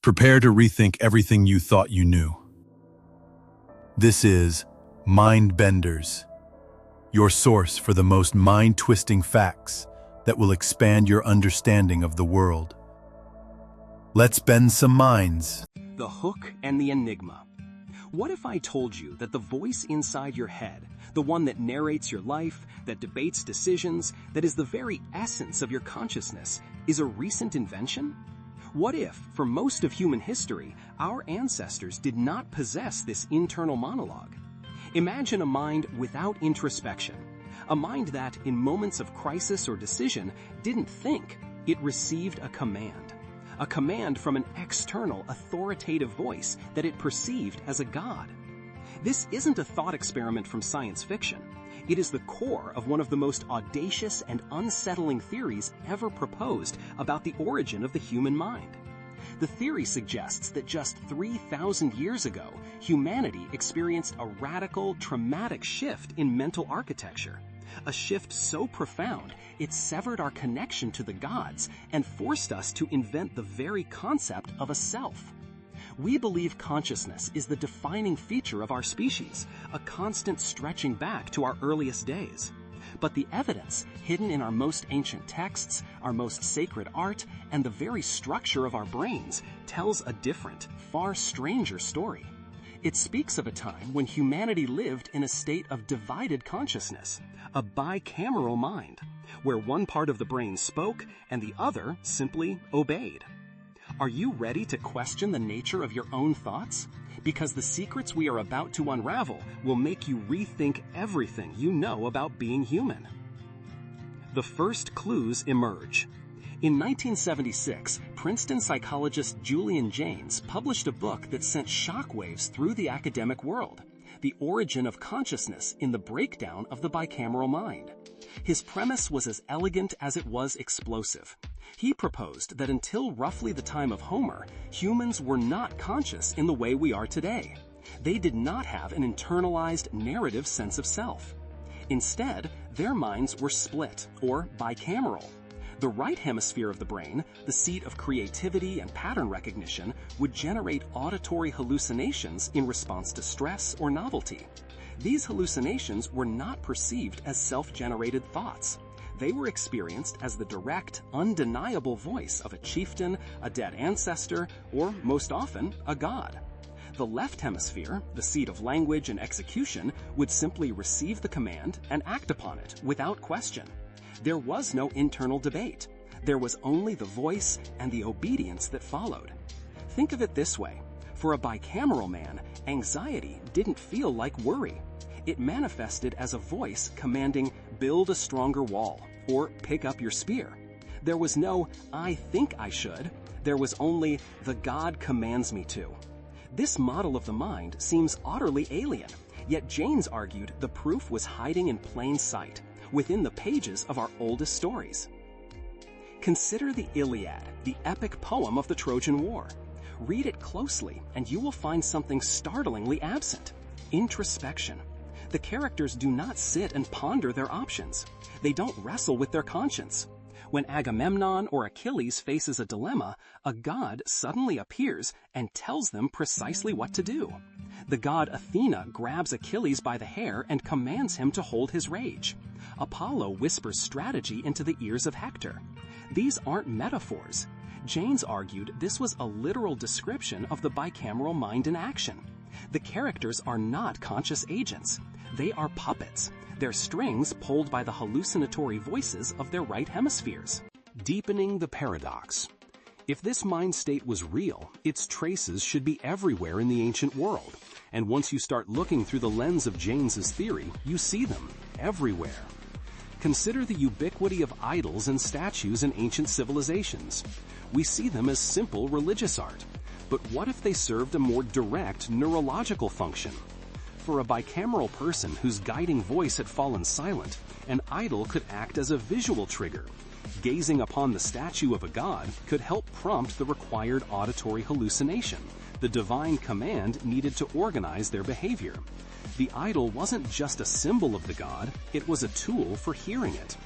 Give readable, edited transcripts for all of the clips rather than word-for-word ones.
Prepare to rethink everything you thought you knew. This is Mind Benders, your source for the most mind-twisting facts that will expand your understanding of the world. Let's bend some minds. The hook and the enigma. What if I told you that the voice inside your head, the one that narrates your life, that debates decisions, that is the very essence of your consciousness, is a recent invention? What if, for most of human history, our ancestors did not possess this internal monologue? Imagine a mind without introspection, a mind that, in moments of crisis or decision, didn't think, it received a command from an external, authoritative voice that it perceived as a god. This isn't a thought experiment from science fiction. It is the core of one of the most audacious and unsettling theories ever proposed about the origin of the human mind. The theory suggests that just 3,000 years ago, humanity experienced a radical, traumatic shift in mental architecture. A shift so profound, it severed our connection to the gods and forced us to invent the very concept of a self. We believe consciousness is the defining feature of our species, a constant stretching back to our earliest days. But the evidence, hidden in our most ancient texts, our most sacred art, and the very structure of our brains, tells a different, far stranger story. It speaks of a time when humanity lived in a state of divided consciousness, a bicameral mind, where one part of the brain spoke and the other simply obeyed. Are you ready to question the nature of your own thoughts? Because the secrets we are about to unravel will make you rethink everything you know about being human. The first clues emerge. In 1976, Princeton psychologist Julian Jaynes published a book that sent shockwaves through the academic world, The Origin of Consciousness in the Breakdown of the Bicameral Mind. His premise was as elegant as it was explosive. He proposed that until roughly the time of Homer, humans were not conscious in the way we are today. They did not have an internalized narrative sense of self. Instead, their minds were split, or bicameral. The right hemisphere of the brain, the seat of creativity and pattern recognition, would generate auditory hallucinations in response to stress or novelty. These hallucinations were not perceived as self-generated thoughts. They were experienced as the direct, undeniable voice of a chieftain, a dead ancestor, or, most often, a god. The left hemisphere, the seat of language and execution, would simply receive the command and act upon it without question. There was no internal debate. There was only the voice and the obedience that followed. Think of it this way. For a bicameral man, anxiety didn't feel like worry. It manifested as a voice commanding, build a stronger wall, or pick up your spear. There was no, I think I should. There was only, the God commands me to. This model of the mind seems utterly alien, yet Jaynes argued the proof was hiding in plain sight, within the pages of our oldest stories. Consider the Iliad, the epic poem of the Trojan War. Read it closely, and you will find something startlingly absent: introspection. The characters do not sit and ponder their options. They don't wrestle with their conscience. When Agamemnon or Achilles faces a dilemma, a god suddenly appears and tells them precisely what to do. The god Athena grabs Achilles by the hair and commands him to hold his rage. Apollo whispers strategy into the ears of Hector. These aren't metaphors. Jaynes argued this was a literal description of the bicameral mind in action. The characters are not conscious agents. They are puppets, their strings pulled by the hallucinatory voices of their right hemispheres. Deepening the paradox. If this mind state was real, its traces should be everywhere in the ancient world. And once you start looking through the lens of Jaynes's theory, you see them everywhere. Consider the ubiquity of idols and statues in ancient civilizations. We see them as simple religious art. But what if they served a more direct neurological function? For a bicameral person whose guiding voice had fallen silent, an idol could act as a visual trigger. Gazing upon the statue of a god could help prompt the required auditory hallucination, the divine command needed to organize their behavior. The idol wasn't just a symbol of the god, it was a tool for hearing it.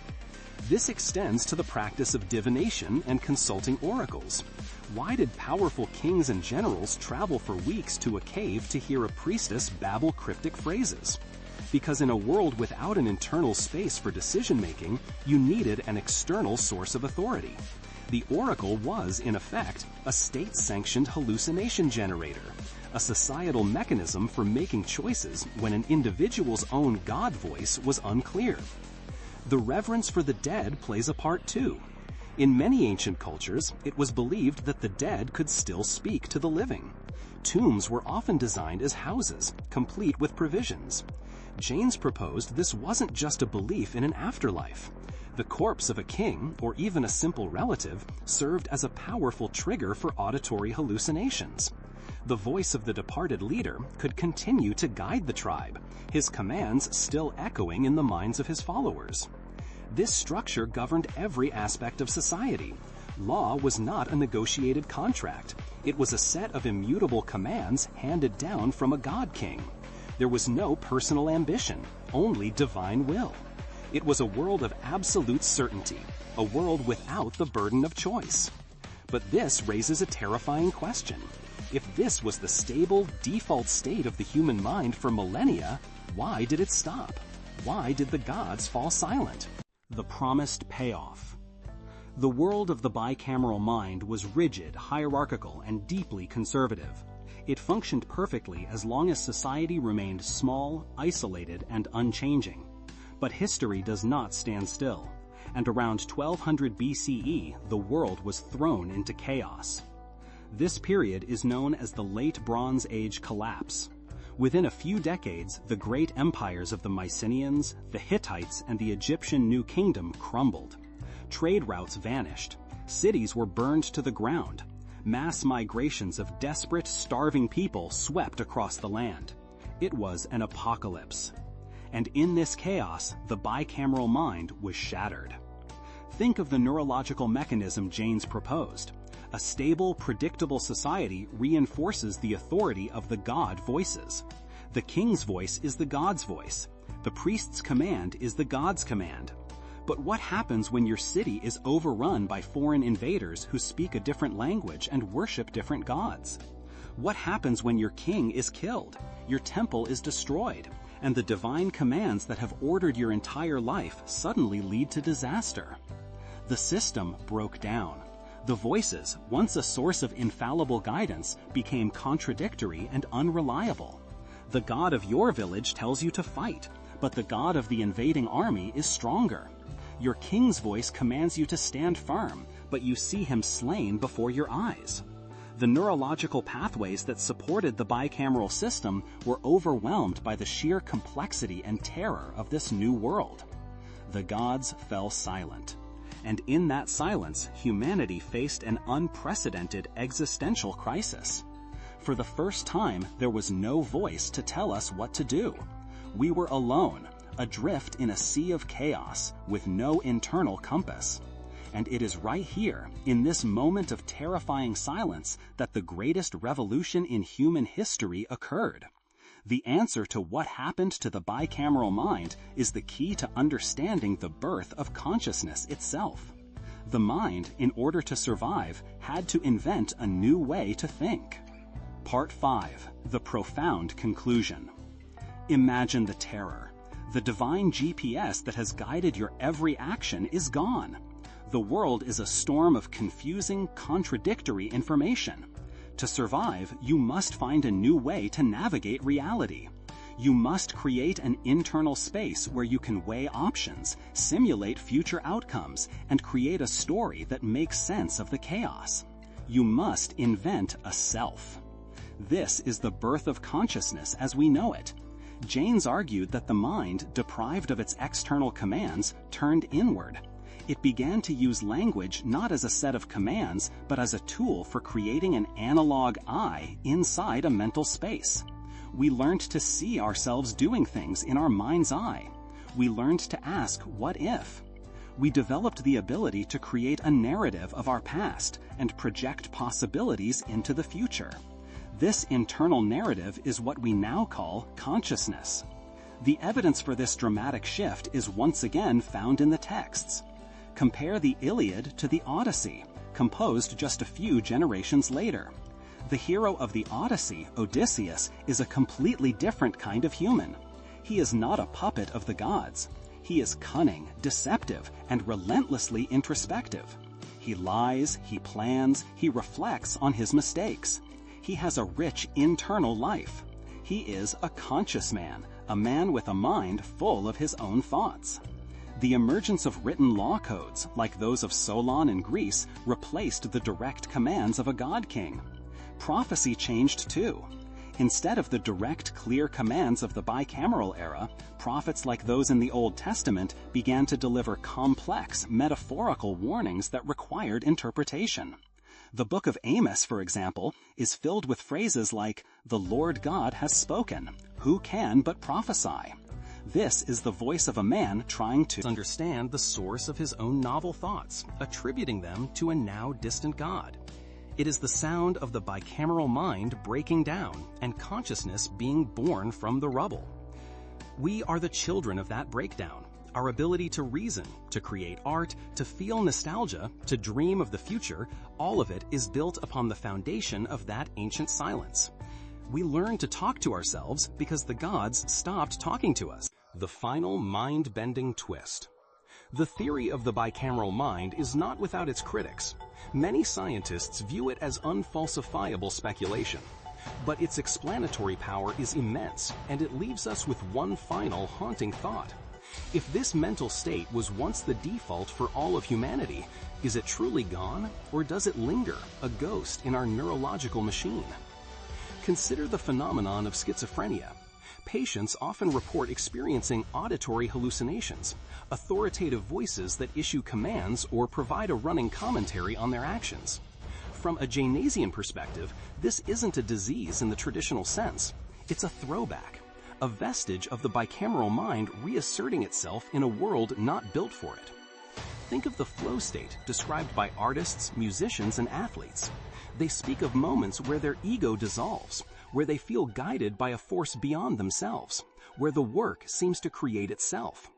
This extends to the practice of divination and consulting oracles. Why did powerful kings and generals travel for weeks to a cave to hear a priestess babble cryptic phrases? Because in a world without an internal space for decision-making, you needed an external source of authority. The oracle was, in effect, a state-sanctioned hallucination generator, a societal mechanism for making choices when an individual's own God voice was unclear. The reverence for the dead plays a part too. In many ancient cultures, it was believed that the dead could still speak to the living. Tombs were often designed as houses, complete with provisions. Jaynes proposed this wasn't just a belief in an afterlife. The corpse of a king, or even a simple relative, served as a powerful trigger for auditory hallucinations. The voice of the departed leader could continue to guide the tribe, his commands still echoing in the minds of his followers. This structure governed every aspect of society. Law was not a negotiated contract. It was a set of immutable commands handed down from a god king. There was no personal ambition, only divine will. It was a world of absolute certainty, a world without the burden of choice. But this raises a terrifying question. If this was the stable, default state of the human mind for millennia, why did it stop? Why did the gods fall silent? The promised payoff. The world of the bicameral mind was rigid, hierarchical, and deeply conservative. It functioned perfectly as long as society remained small, isolated, and unchanging. But history does not stand still, and around 1200 BCE, the world was thrown into chaos. This period is known as the Late Bronze Age collapse. Within a few decades, the great empires of the Mycenaeans, the Hittites, and the Egyptian New Kingdom crumbled. Trade routes vanished. Cities were burned to the ground. Mass migrations of desperate, starving people swept across the land. It was an apocalypse. And in this chaos, the bicameral mind was shattered. Think of the neurological mechanism Jaynes proposed. A stable, predictable society reinforces the authority of the God voices. The king's voice is the God's voice. The priest's command is the God's command. But what happens when your city is overrun by foreign invaders who speak a different language and worship different gods? What happens when your king is killed, your temple is destroyed, and the divine commands that have ordered your entire life suddenly lead to disaster? The system broke down. The voices, once a source of infallible guidance, became contradictory and unreliable. The god of your village tells you to fight, but the god of the invading army is stronger. Your king's voice commands you to stand firm, but you see him slain before your eyes. The neurological pathways that supported the bicameral system were overwhelmed by the sheer complexity and terror of this new world. The gods fell silent. And in that silence, humanity faced an unprecedented existential crisis. For the first time, there was no voice to tell us what to do. We were alone, adrift in a sea of chaos, with no internal compass. And it is right here, in this moment of terrifying silence, that the greatest revolution in human history occurred. The answer to what happened to the bicameral mind is the key to understanding the birth of consciousness itself. The mind, in order to survive, had to invent a new way to think. Part 5. The profound conclusion. Imagine the terror. The divine GPS that has guided your every action is gone. The world is a storm of confusing, contradictory information. To survive, you must find a new way to navigate reality. You must create an internal space where you can weigh options, simulate future outcomes, and create a story that makes sense of the chaos. You must invent a self. This is the birth of consciousness as we know it. Jaynes argued that the mind, deprived of its external commands, turned inward. It began to use language not as a set of commands, but as a tool for creating an analog I inside a mental space. We learned to see ourselves doing things in our mind's eye. We learned to ask, what if? We developed the ability to create a narrative of our past and project possibilities into the future. This internal narrative is what we now call consciousness. The evidence for this dramatic shift is once again found in the texts. Compare the Iliad to the Odyssey. composed just a few generations later. The hero of the Odyssey, Odysseus, is a completely different kind of human. He is not a puppet of the gods. He is cunning, deceptive, and relentlessly introspective. He lies, he plans, he reflects on his mistakes. He has a rich internal life. He is a conscious man, a man with a mind full of his own thoughts. The emergence of written law codes, like those of Solon in Greece, replaced the direct commands of a god king. Prophecy changed too. Instead of the direct, clear commands of the bicameral era, prophets like those in the Old Testament began to deliver complex, metaphorical warnings that required interpretation. The book of Amos, for example, is filled with phrases like, "The Lord God has spoken. Who can but prophesy?" This is the voice of a man trying to understand the source of his own novel thoughts, attributing them to a now distant God. It is the sound of the bicameral mind breaking down and consciousness being born from the rubble. We are the children of that breakdown. Our ability to reason, to create art, to feel nostalgia, to dream of the future, all of it is built upon the foundation of that ancient silence. We learn to talk to ourselves because the gods stopped talking to us. The final mind-bending twist. The theory of the bicameral mind is not without its critics. Many scientists view it as unfalsifiable speculation. But its explanatory power is immense, and it leaves us with one final haunting thought. If this mental state was once the default for all of humanity, is it truly gone, or does it linger, a ghost in our neurological machine? Consider the phenomenon of schizophrenia. Patients often report experiencing auditory hallucinations, authoritative voices that issue commands or provide a running commentary on their actions. From a Jaynesian perspective, this isn't a disease in the traditional sense. It's a throwback, a vestige of the bicameral mind reasserting itself in a world not built for it. Think of the flow state described by artists, musicians, and athletes. They speak of moments where their ego dissolves, where they feel guided by a force beyond themselves, where the work seems to create itself.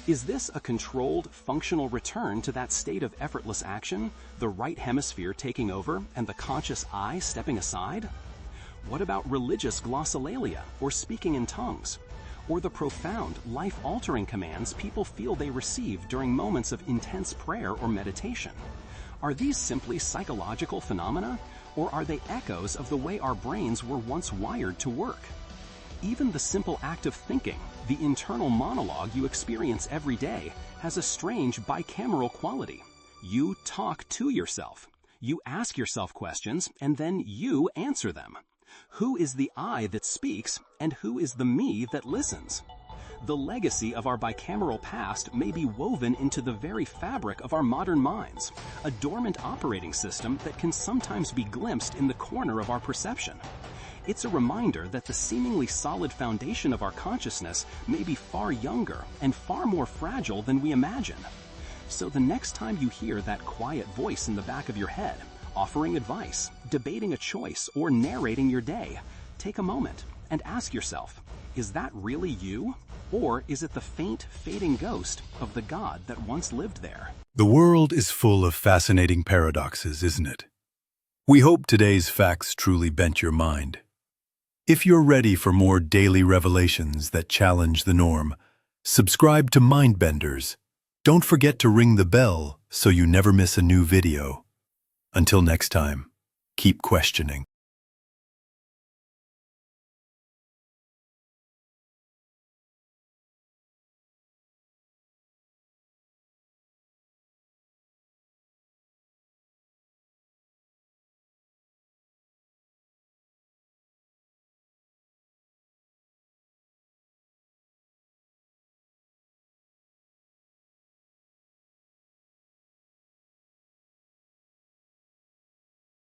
Is this a controlled, functional return to that state of effortless action, the right hemisphere taking over and the conscious I stepping aside? What about religious glossolalia or speaking in tongues? Or the profound, life-altering commands people feel they receive during moments of intense prayer or meditation? Are these simply psychological phenomena, or are they echoes of the way our brains were once wired to work? Even the simple act of thinking, the internal monologue you experience every day, has a strange bicameral quality. You talk to yourself. You ask yourself questions, and then you answer them. Who is the I that speaks, and who is the me that listens? The legacy of our bicameral past may be woven into the very fabric of our modern minds, a dormant operating system that can sometimes be glimpsed in the corner of our perception. It's a reminder that the seemingly solid foundation of our consciousness may be far younger and far more fragile than we imagine. So the next time you hear that quiet voice in the back of your head, offering advice, debating a choice, or narrating your day, take a moment and ask yourself, is that really you? Or is it the faint, fading ghost of the God that once lived there? The world is full of fascinating paradoxes, isn't it? We hope today's facts truly bent your mind. If you're ready for more daily revelations that challenge the norm, subscribe to Mindbenders. Don't forget to ring the bell so you never miss a new video. Until next time, keep questioning.